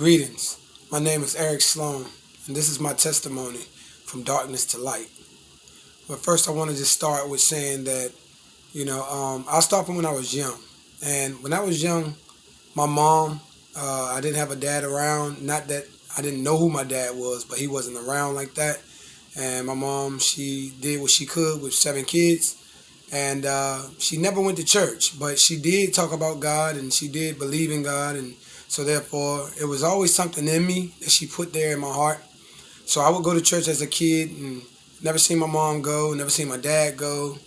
Greetings. My name is Eric Sloan, and this is my testimony from darkness to light. But first, I want to just start with saying that, I'll start from when I was young. And when I was young, my mom, I didn't have a dad around. Not that I didn't know who my dad was, but he wasn't around like that. And my mom, she did what she could with 7 kids. And she never went to church, but she did talk about God and she did believe in God. And so therefore, it was always something in me that she put there in my heart. So I would go to church as a kid and never seen my mom go, never seen my dad go.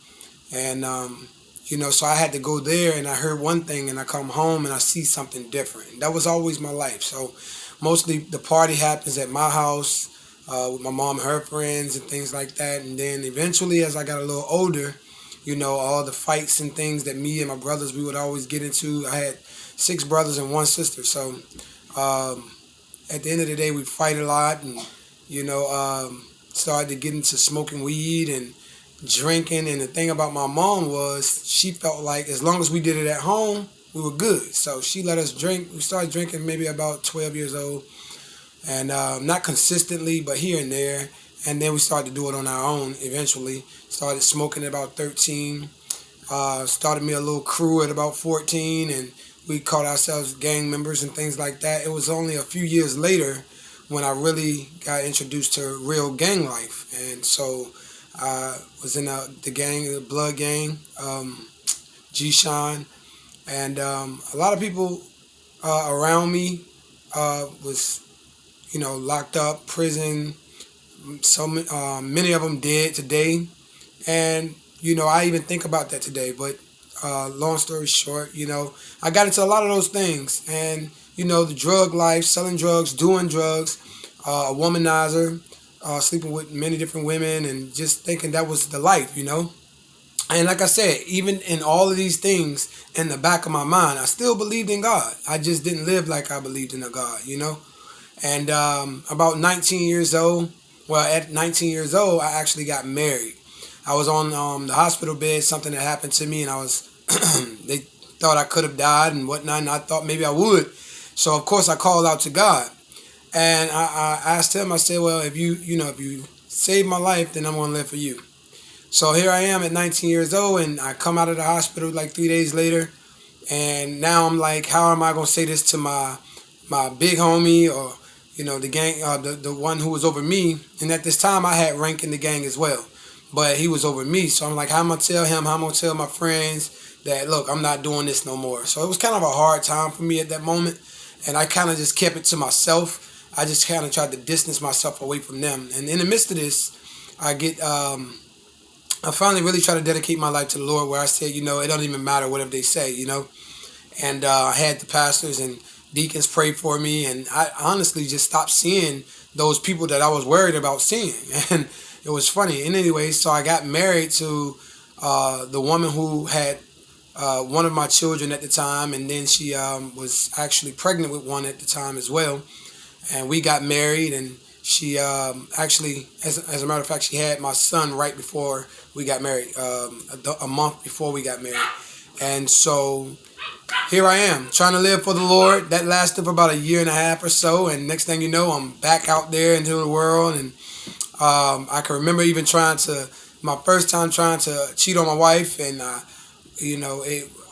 And, so I had to go there and I heard one thing and I come home and I see something different. That was always my life. So mostly the party happens at my house with my mom and her friends and things like that. And then eventually as I got a little older, all the fights and things that me and my brothers, we would always get into. I had 6 brothers and 1 sister. So at the end of the day, we fight a lot and, started to get into smoking weed and drinking. And the thing about my mom was she felt like as long as we did it at home, we were good. So she let us drink. We started drinking maybe about 12 years old. And not consistently, but here and there. And then we started to do it on our own eventually. Started smoking at about 13. Started me a little crew at about 14. And we called ourselves gang members and things like that. It was only a few years later when I really got introduced to real gang life. And so I was in the gang, the blood gang, G-Shine. And a lot of people around me was, locked up, prison. So many of them dead today. And, I even think about that today. But long story short, I got into a lot of those things. And, the drug life, selling drugs, doing drugs, a womanizer, sleeping with many different women and just thinking that was the life, And like I said, even in all of these things in the back of my mind, I still believed in God. I just didn't live like I believed in a God, And about 19 years old, at 19 years old, I actually got married. I was on the hospital bed, something that happened to me, and they thought I could have died and whatnot, and I thought maybe I would. So, of course, I called out to God. And I asked him, I said, well, if you save my life, then I'm going to live for you. So here I am at 19 years old, and I come out of the hospital like 3 days later, and now I'm like, how am I going to say this to my big homie or, the gang, the one who was over me? And at this time, I had rank in the gang as well, but he was over me. So I'm like, how am I going to tell him? How am I going to tell my friends that, look, I'm not doing this no more? So it was kind of a hard time for me at that moment, and I kind of just kept it to myself. I just kind of tried to distance myself away from them. And in the midst of this, I finally really tried to dedicate my life to the Lord where I said, it don't even matter whatever they say, And I had the pastors and deacons pray for me. And I honestly just stopped seeing those people that I was worried about seeing. And it was funny. And anyway, so I got married to the woman who had one of my children at the time. And then she was actually pregnant with one at the time as well. And we got married, and she actually, as a matter of fact, she had my son right before we got married, a month before we got married. And so here I am, trying to live for the Lord. That lasted for about a year and a half or so, and next thing you know, I'm back out there into the world. And I can remember even my first time trying to cheat on my wife, and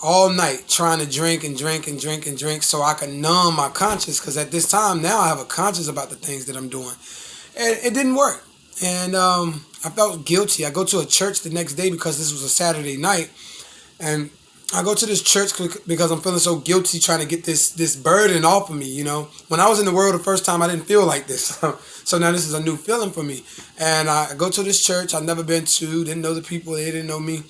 all night trying to drink and drink and drink and drink so I could numb my conscience, because at this time now I have a conscience about the things that I'm doing. And it didn't work. And I felt guilty. I go to a church the next day because this was a Saturday night. And I go to this church because I'm feeling so guilty trying to get this burden off of me, When I was in the world the first time, I didn't feel like this. So now this is a new feeling for me. And I go to this church I've never been to, didn't know the people, they didn't know me.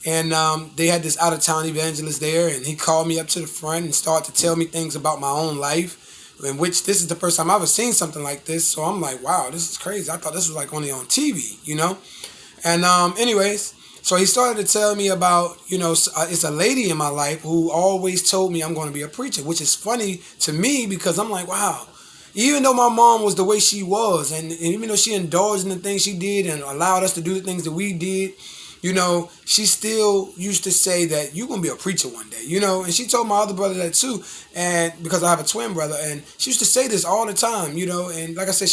And they had this out-of-town evangelist there, and he called me up to the front and started to tell me things about my own life, in which this is the first time I've ever seen something like this. So I'm like, wow, this is crazy. I thought this was like only on TV, And anyways, so he started to tell me about, it's a lady in my life who always told me I'm going to be a preacher, which is funny to me because I'm like, wow. Even though my mom was the way she was, and even though she indulged in the things she did and allowed us to do the things that we did, she still used to say that you're gonna be a preacher one day, and she told my other brother that too, and because I have a twin brother, and she used to say this all the time, and like I said,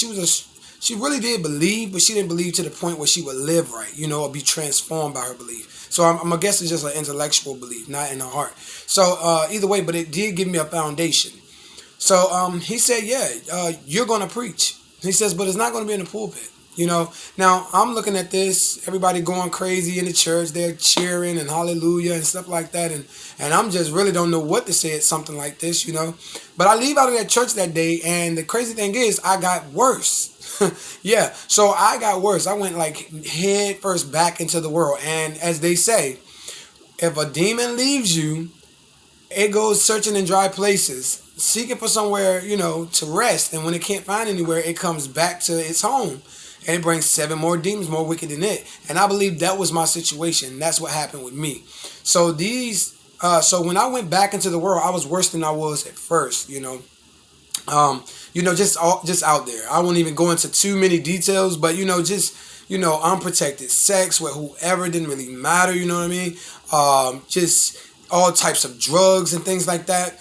she really did believe, but she didn't believe to the point where she would live right, or be transformed by her belief. So I'm I guess it's just an intellectual belief, not in her heart. So either way, but it did give me a foundation. So he said, yeah, you're going to preach. He says, but it's not going to be in the pulpit. Now I'm looking at this, everybody going crazy in the church, they're cheering and hallelujah and stuff like that. And I'm just really don't know what to say at something like this. But I leave out of that church that day. And the crazy thing is I got worse. Yeah. So I got worse. I went like head first back into the world. And as they say, if a demon leaves you, it goes searching in dry places, seeking for somewhere, to rest. And when it can't find anywhere, it comes back to its home. And it brings 7 more demons more wicked than it. And I believe that was my situation. That's what happened with me. So so when I went back into the world, I was worse than I was at first, just out there. I won't even go into too many details, but just unprotected sex with whoever, didn't really matter. You know what I mean? Just all types of drugs and things like that.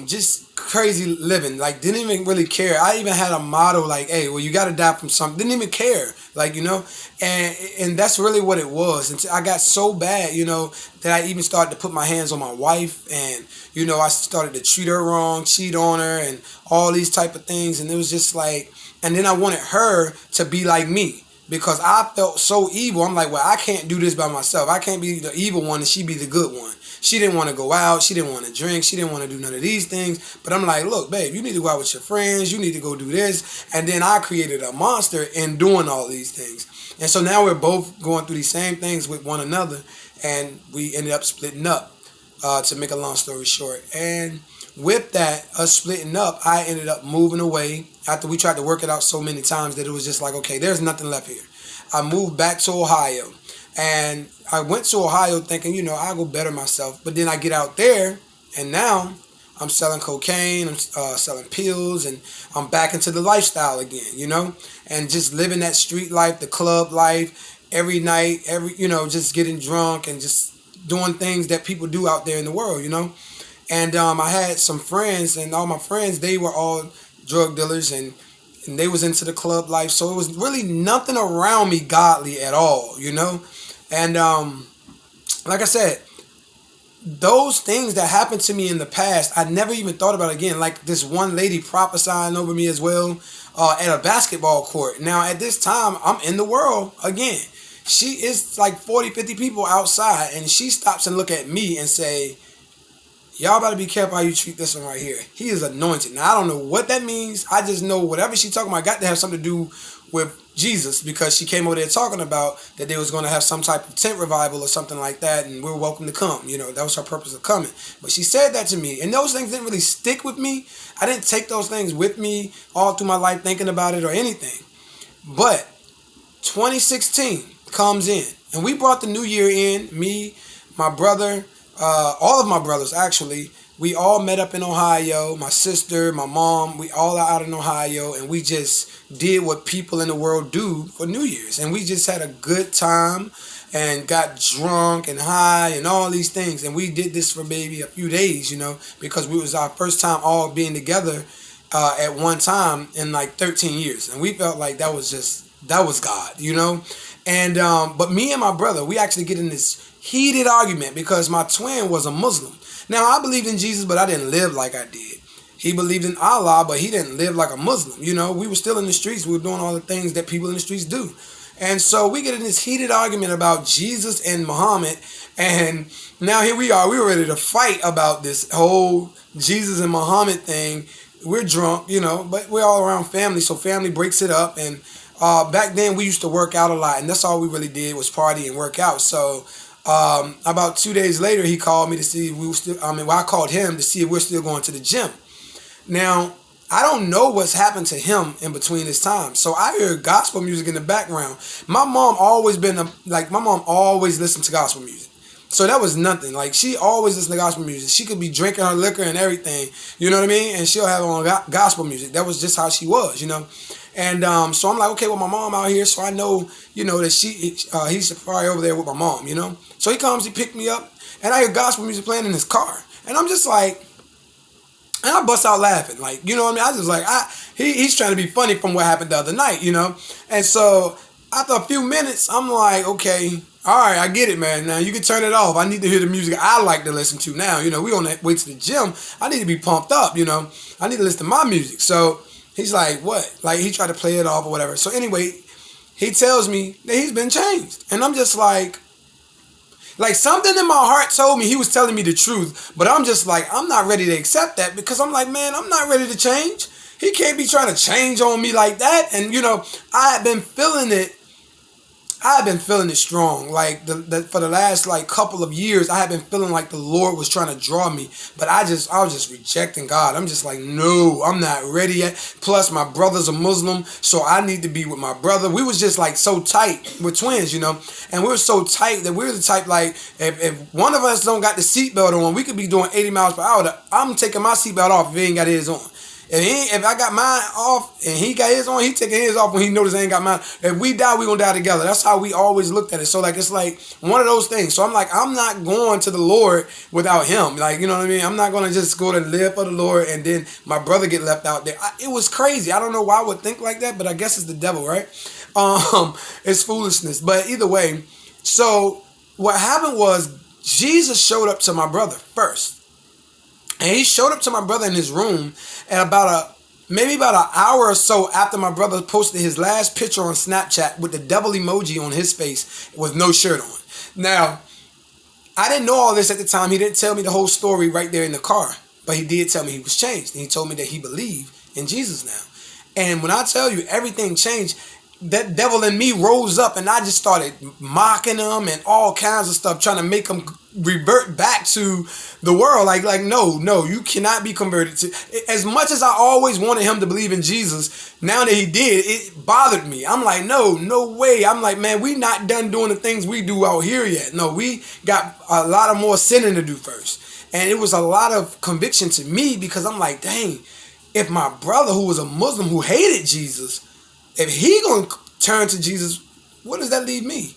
Just crazy living. Like, didn't even really care. I even had a motto like, "Hey, well, you got to die from something." Didn't even care. Like, and that's really what it was. And I got so bad, that I even started to put my hands on my wife, and I started to treat her wrong, cheat on her, and all these type of things. And it was just like, and then I wanted her to be like me, because I felt so evil. I'm like, well, I can't do this by myself. I can't be the evil one and she be the good one. She didn't want to go out. She didn't want to drink. She didn't want to do none of these things. But I'm like, look, babe, you need to go out with your friends. You need to go do this. And then I created a monster in doing all these things. And so now we're both going through these same things with one another. And we ended up splitting up, to make a long story short. And with that, us splitting up, I ended up moving away after we tried to work it out so many times that it was just like, okay, there's nothing left here. I moved back to Ohio, and I went to Ohio thinking, I'll go better myself. But then I get out there, and now I'm selling cocaine, I'm selling pills, and I'm back into the lifestyle again, and just living that street life, the club life, every night, just getting drunk and just doing things that people do out there in the world. And I had some friends, and all my friends, they were all drug dealers, and they was into the club life. So it was really nothing around me godly at all, And like I said, those things that happened to me in the past, I never even thought about again. Like this one lady prophesying over me as well, at a basketball court. Now, at this time, I'm in the world again. She is like 40, 50 people outside, and she stops and look at me and say, y'all better be careful how you treat this one right here. He is anointed. Now, I don't know what that means. I just know whatever she talking about got to have something to do with Jesus, because she came over there talking about that they was going to have some type of tent revival or something like that, and we're welcome to come. That was her purpose of coming. But she said that to me, and those things didn't really stick with me. I didn't take those things with me all through my life thinking about it or anything. But 2016 comes in, and we brought the new year in, me, my brother, all of my brothers, actually. We all met up in Ohio. My sister, my mom, we all are out in Ohio, and we just did what people in the world do for New Year's. And we just had a good time and got drunk and high and all these things. And we did this for maybe a few days, because we was our first time all being together at one time in like 13 years. And we felt like that was God, And but me and my brother, we actually get in this heated argument because my twin was a Muslim. Now, I believed in Jesus, but I didn't live like I did. He believed in Allah, but he didn't live like a Muslim. We were still in the streets. We were doing all the things that people in the streets do. And so we get in this heated argument about Jesus and Muhammad. And now here we are. We were ready to fight about this whole Jesus and Muhammad thing. We're drunk, but we're all around family. So family breaks it up. And back then we used to work out a lot. And that's all we really did was party and work out. So about 2 days later, he called me to see if we were still, I called him to see if we're still going to the gym. Now, I don't know what's happened to him in between this time. So I hear gospel music in the background. My mom always listened to gospel music. So that was nothing. Like, she always listened to gospel music. She could be drinking her liquor and everything, you know what I mean? And she'll have on gospel music. That was just how she was, And so I'm like, okay, well, my mom out here, so I know, that he's probably over there with my mom. So he comes, he picked me up, and I hear gospel music playing in his car, and I'm just like, and I bust out laughing, like, you know what I mean? I just like, he's trying to be funny from what happened the other night. And so after a few minutes, I'm like, okay, all right, I get it, man. Now you can turn it off. I need to hear the music I like to listen to now. We on the way to the gym. I need to be pumped up. I need to listen to my music. So he's like, what? Like he tried to play it off or whatever. So anyway, he tells me that he's been changed, and I'm just like something in my heart told me he was telling me the truth, but I'm just like, I'm not ready to accept that because I'm like, man, I'm not ready to change. He can't be trying to change on me like that. And I had been feeling it. I had been feeling it strong. Like for the last like couple of years, I had been feeling like the Lord was trying to draw me, but I was just rejecting God. I'm just like, no, I'm not ready yet. Plus, my brother's a Muslim, so I need to be with my brother. We was just like so tight. We're twins, and we were so tight that we were the type like if one of us don't got the seatbelt on, we could be doing 80 miles per hour. I'm taking my seatbelt off if he ain't got his on. If I got mine off and he got his on, he taking his off when he notice I ain't got mine. If we die, we gonna die together. That's how we always looked at it. So like it's like one of those things. So I'm like, I'm not going to the Lord without him. Like, you know what I mean? I'm not gonna just go to live for the Lord and then my brother get left out there. It was crazy. I don't know why I would think like that, but I guess it's the devil, right? It's foolishness. But either way, so what happened was Jesus showed up to my brother first. And he showed up to my brother in his room at maybe about an hour or so after my brother posted his last picture on Snapchat with the devil emoji on his face with no shirt on. Now, I didn't know all this at the time. He didn't tell me the whole story right there in the car. But he did tell me he was changed. And he told me that he believed in Jesus now. And when I tell you everything changed, that devil in me rose up and I just started mocking him and all kinds of stuff, trying to make him revert back to the world. Like no, you cannot be converted to. As much as I always wanted him to believe in Jesus, now that he did, it bothered me. I'm like, no way. I'm like, man, we not done doing the things we do out here yet. No, we got a lot of more sinning to do first. And it was a lot of conviction to me because I'm like, dang, if my brother who was a Muslim who hated Jesus, if he gonna turn to Jesus, what does that leave me?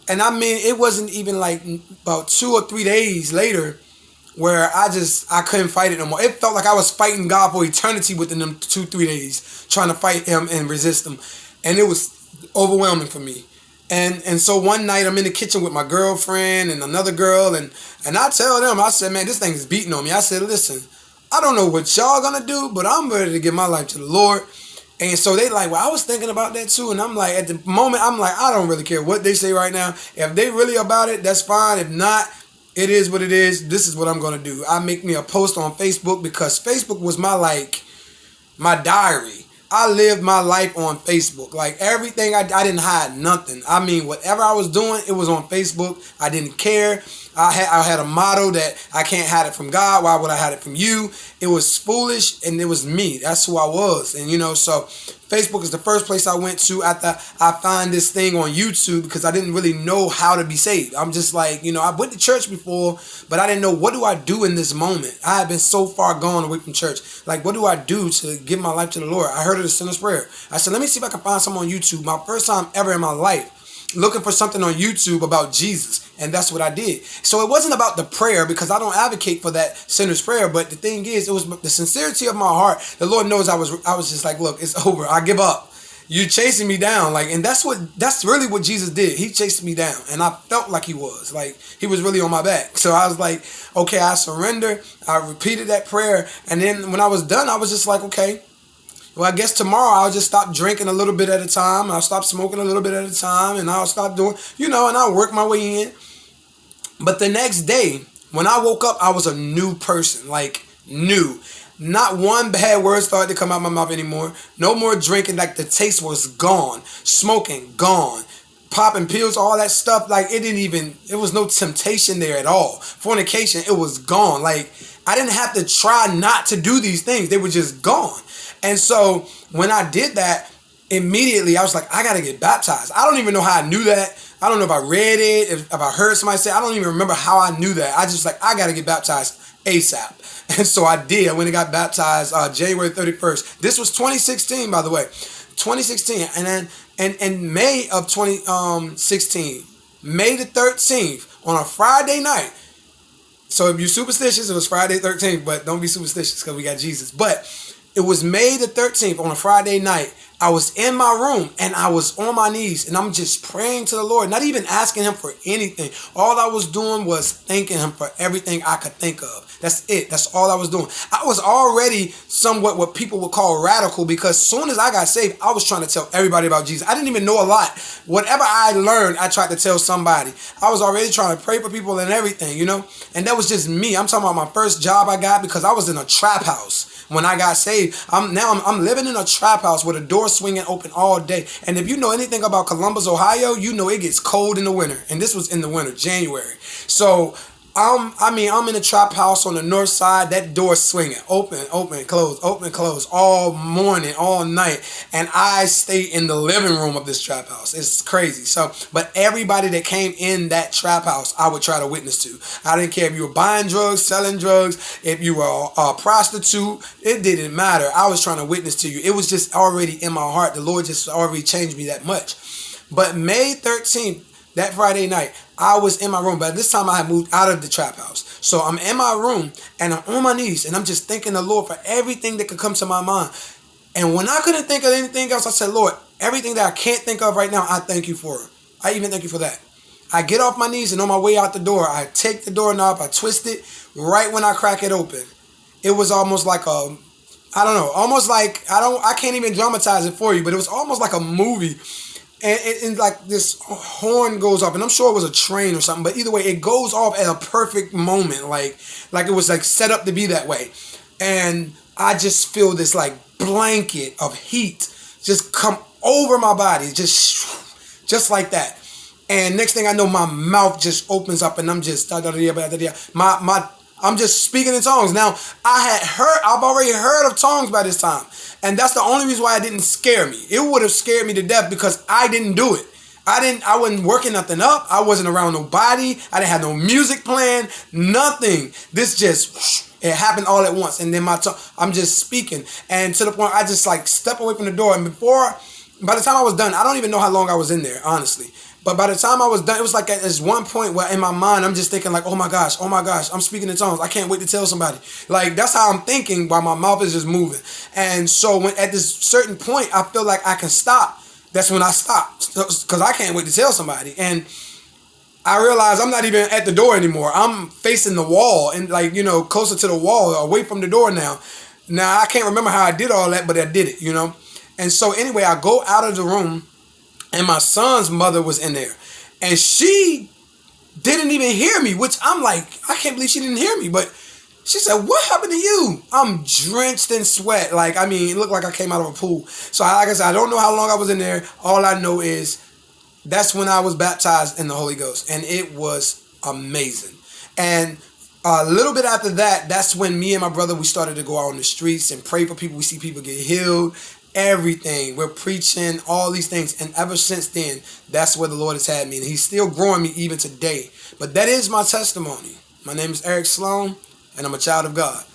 And I mean, it wasn't even like about 2 or 3 days later where I couldn't fight it no more. It felt like I was fighting God for eternity within them 2-3 days, trying to fight him and resist him. And it was overwhelming for me. And so one night I'm in the kitchen with my girlfriend and another girl, and I tell them, I said, man, this thing is beating on me. I said, listen, I don't know what y'all gonna do, but I'm ready to give my life to the Lord. And so they like, well, I was thinking about that too. And I'm like, at the moment, I'm like, I don't really care what they say right now. If they really about it, that's fine. If not, it is what it is. This is what I'm going to do. I make me a post on Facebook because Facebook was my diary. I lived my life on Facebook. Like everything, I didn't hide nothing. I mean, whatever I was doing, it was on Facebook. I didn't care. I had a motto that I can't hide it from God. Why would I hide it from you? It was foolish and it was me. That's who I was. And so Facebook is the first place I went to after I found this thing on YouTube because I didn't really know how to be saved. I'm just like, I went to church before, but I didn't know what do I do in this moment. I had been so far gone away from church. Like, what do I do to give my life to the Lord? I heard of the sinner's prayer. I said, let me see if I can find something on YouTube. My first time ever in my life looking for something on YouTube about Jesus. And that's what I did. So it wasn't about the prayer because I don't advocate for that sinner's prayer. But the thing is, it was the sincerity of my heart. The Lord knows I was just like, look, it's over. I give up. You're chasing me down. Like, and that's really what Jesus did. He chased me down. And I felt like he was. Like, he was really on my back. So I was like, okay, I surrender. I repeated that prayer. And then when I was done, I was just like, okay, well, I guess tomorrow I'll just stop drinking a little bit at a time. I'll stop smoking a little bit at a time. And I'll stop doing, and I'll work my way in. But the next day, when I woke up, I was a new person. Like, new. Not one bad word started to come out my mouth anymore. No more drinking. Like, the taste was gone. Smoking, gone. Popping pills, all that stuff. Like, it was no temptation there at all. Fornication, it was gone. Like, I didn't have to try not to do these things. They were just gone. And so when I did that, immediately I was like, I got to get baptized. I don't even know how I knew that. I don't know if I read it, if I heard somebody say, I don't even remember how I knew that. I just like, I got to get baptized ASAP. And so I did. I went and got baptized January 31st. This was 2016, by the way. 2016, and then in May of 2016, May the 13th, on a Friday night. So if you're superstitious, it was Friday 13th, but don't be superstitious because we got Jesus. But it was May the 13th on a Friday night. I was in my room and I was on my knees and I'm just praying to the Lord, not even asking him for anything. All I was doing was thanking him for everything I could think of. That's it. That's all I was doing. I was already somewhat what people would call radical, because as soon as I got saved, I was trying to tell everybody about Jesus. I didn't even know a lot. Whatever I learned, I tried to tell somebody. I was already trying to pray for people and everything, you know? And that was just me. I'm talking about my first job I got, because I was in a trap house. When I got saved, I'm living in a trap house with a door swinging open all day. And if you know anything about Columbus, Ohio, you know it gets cold in the winter. And this was in the winter, January. So I'm in a trap house on the north side. That door swinging, open, close, all morning, all night, and I stay in the living room of this trap house. It's crazy. So, but everybody that came in that trap house, I would try to witness to. I didn't care if you were buying drugs, selling drugs, if you were a prostitute. It didn't matter. I was trying to witness to you. It was just already in my heart. The Lord just already changed me that much. But May 13th. That Friday night, I was in my room. But this time I had moved out of the trap house. So I'm in my room and I'm on my knees and I'm just thanking the Lord for everything that could come to my mind. And when I couldn't think of anything else, I said, Lord, everything that I can't think of right now, I thank you for it. I even thank you for that. I get off my knees and on my way out the door, I take the doorknob, I twist it. Right when I crack it open, it was almost like almost like, I can't even dramatize it for you, but it was almost like a movie. And like this horn goes off, and I'm sure it was a train or something, but either way, it goes off at a perfect moment, like it was like set up to be that way. And I just feel this like blanket of heat just come over my body, just like that. And next thing I know, my mouth just opens up, and I'm just I'm just speaking in tongues. Now, I've already heard of tongues by this time. And that's the only reason why it didn't scare me. It would have scared me to death because I didn't do it. I wasn't working nothing up. I wasn't around nobody. I didn't have no music playing, nothing. It happened all at once. And then I'm just speaking. And to the point, I just like step away from the door. And by the time I was done, I don't even know how long I was in there, honestly. But by the time I was done, it was like at this one point where in my mind, I'm just thinking like, oh my gosh, I'm speaking in tongues. I can't wait to tell somebody. Like, that's how I'm thinking while my mouth is just moving. And so at this certain point, I feel like I can stop. That's when I stop, because I can't wait to tell somebody. And I realize I'm not even at the door anymore. I'm facing the wall and closer to the wall, away from the door now. Now, I can't remember how I did all that, but I did it, And so anyway, I go out of the room. And my son's mother was in there. And she didn't even hear me, which I'm like, I can't believe she didn't hear me. But she said, what happened to you? I'm drenched in sweat. It looked like I came out of a pool. So like I said, I don't know how long I was in there. All I know is that's when I was baptized in the Holy Ghost. And it was amazing. And a little bit after that, that's when me and my brother, we started to go out on the streets and pray for people. We see people get healed. Everything. We're preaching all these things. And ever since then, that's where the Lord has had me. And he's still growing me even today. But that is my testimony. My name is Eric Sloan, and I'm a child of God.